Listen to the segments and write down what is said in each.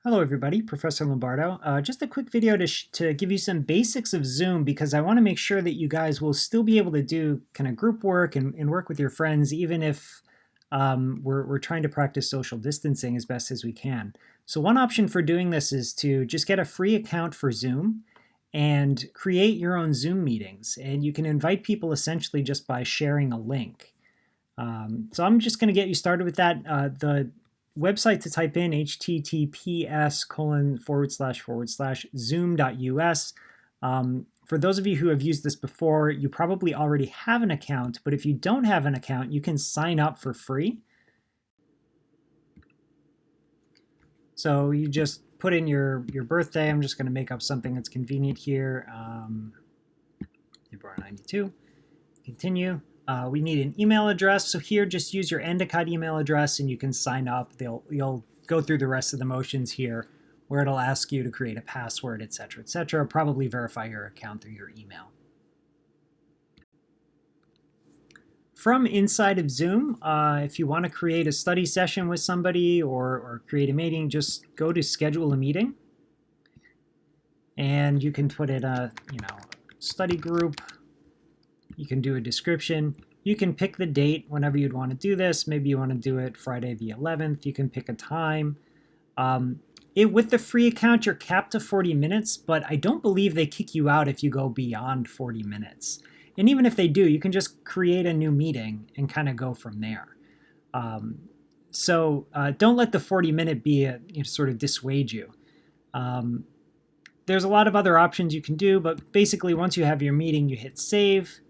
Hello everybody, Professor Lombardo. Just a quick video to give you some basics of Zoom because I want to make sure that you guys will still be able to do kind of group work and work with your friends even if we're trying to practice social distancing as best as we can. So one option for doing this is to just get a free account for Zoom and create your own Zoom meetings. And you can invite people essentially just by sharing a link. So I'm just going to get you started with that. The website to type in https://zoom.us. For those of you who have used this before, you probably already have an account, but if you don't have an account, you can sign up for free. So you just put in your birthday. I'm just going to make up something that's convenient here. April 92. Continue. We need an email address. So here, just use your Endicott email address and you can sign up. You'll go through the rest of the motions here where it'll ask you to create a password, etc., etc. Probably verify your account through your email. From inside of Zoom, if you want to create a study session with somebody or create a meeting, just go to schedule a meeting. And you can put in a study group. You can do a description. You can pick the date whenever you'd want to do this. Maybe you want to do it Friday the 11th. You can pick a time. With the free account, you're capped to 40 minutes, but I don't believe they kick you out if you go beyond 40 minutes. And even if they do, you can just create a new meeting and kind of go from there. So don't let the 40-minute be sort of dissuade you. There's a lot of other options you can do, but basically once you have your meeting, you hit save.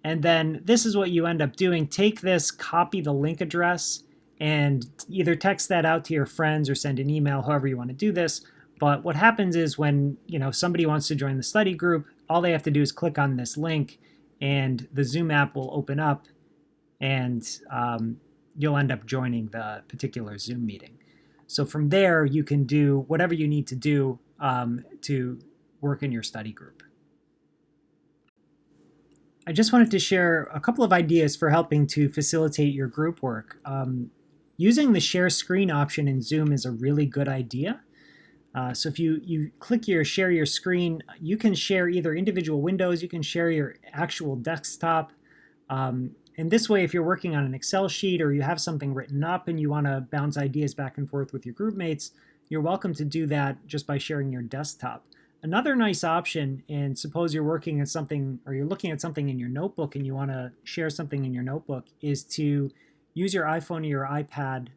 And then this is what you end up doing. Take this, copy the link address, and either text that out to your friends or send an email, however you want to do this. But what happens is when somebody wants to join the study group, all they have to do is click on this link, and the Zoom app will open up, and you'll end up joining the particular Zoom meeting. So from there, you can do whatever you need to do to work in your study group. I just wanted to share a couple of ideas for helping to facilitate your group work. Using the share screen option in Zoom is a really good idea. So if you click share your screen, you can share either individual windows, you can share your actual desktop. And this way, if you're working on an Excel sheet or you have something written up and you want to bounce ideas back and forth with your group mates, you're welcome to do that just by sharing your desktop. Another nice option, and suppose you're working at something or you're looking at something in your notebook and you want to share something in your notebook, is to use your iPhone or your iPad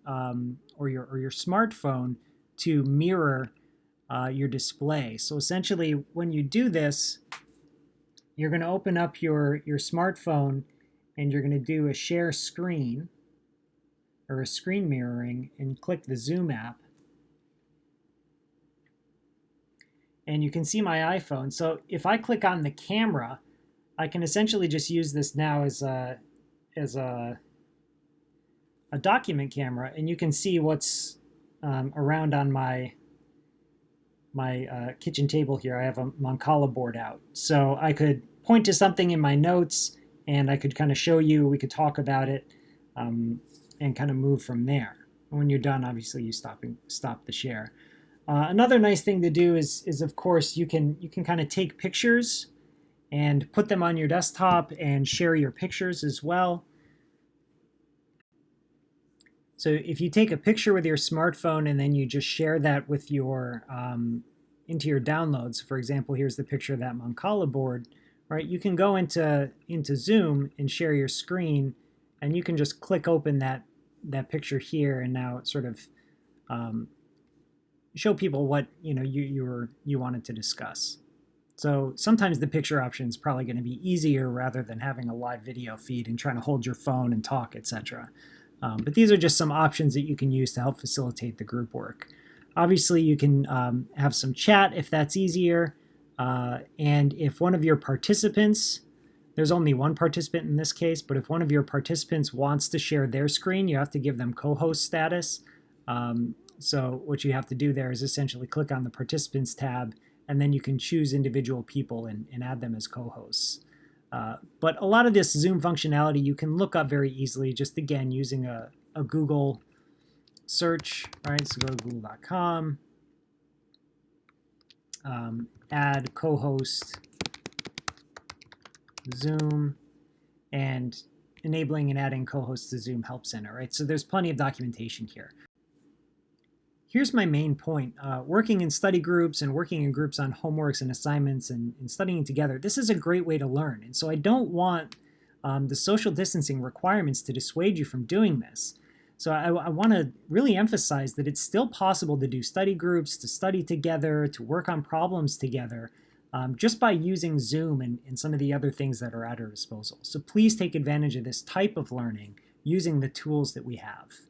or your smartphone to mirror your display. So essentially, when you do this, you're going to open up your smartphone and you're going to do a share screen or a screen mirroring and click the Zoom app. And you can see my iPhone. So if I click on the camera, I can essentially just use this now as a document camera, and you can see what's around on my kitchen table here. I have a Mancala board out. So I could point to something in my notes, and I could kind of show you, we could talk about it, and kind of move from there. And when you're done, obviously you stop the share. Another nice thing to do is of course, you can kind of take pictures and put them on your desktop and share your pictures as well. So if you take a picture with your smartphone and then you just share that with your into your downloads, for example, here's the picture of that Mancala board, right? You can go into Zoom and share your screen, and you can just click open that picture here, and now it sort of show people what you wanted to discuss. So sometimes the picture option is probably going to be easier rather than having a live video feed and trying to hold your phone and talk, etc. But these are just some options that you can use to help facilitate the group work. Obviously, you can have some chat if that's easier. And if one of your participants, there's only one participant in this case, but if one of your participants wants to share their screen, you have to give them co-host status. So what you have to do there is essentially click on the Participants tab, and then you can choose individual people and add them as co-hosts. But a lot of this Zoom functionality you can look up very easily, just again using a Google search, right? So go to google.com, add co-host Zoom, and enabling and adding co-hosts to Zoom Help Center, right? So there's plenty of documentation here. Here's my main point. Working in study groups and working in groups on homeworks and assignments and studying together, this is a great way to learn. And so I don't want the social distancing requirements to dissuade you from doing this. So I want to really emphasize that it's still possible to do study groups, to study together, to work on problems together, just by using Zoom and some of the other things that are at our disposal. So please take advantage of this type of learning using the tools that we have.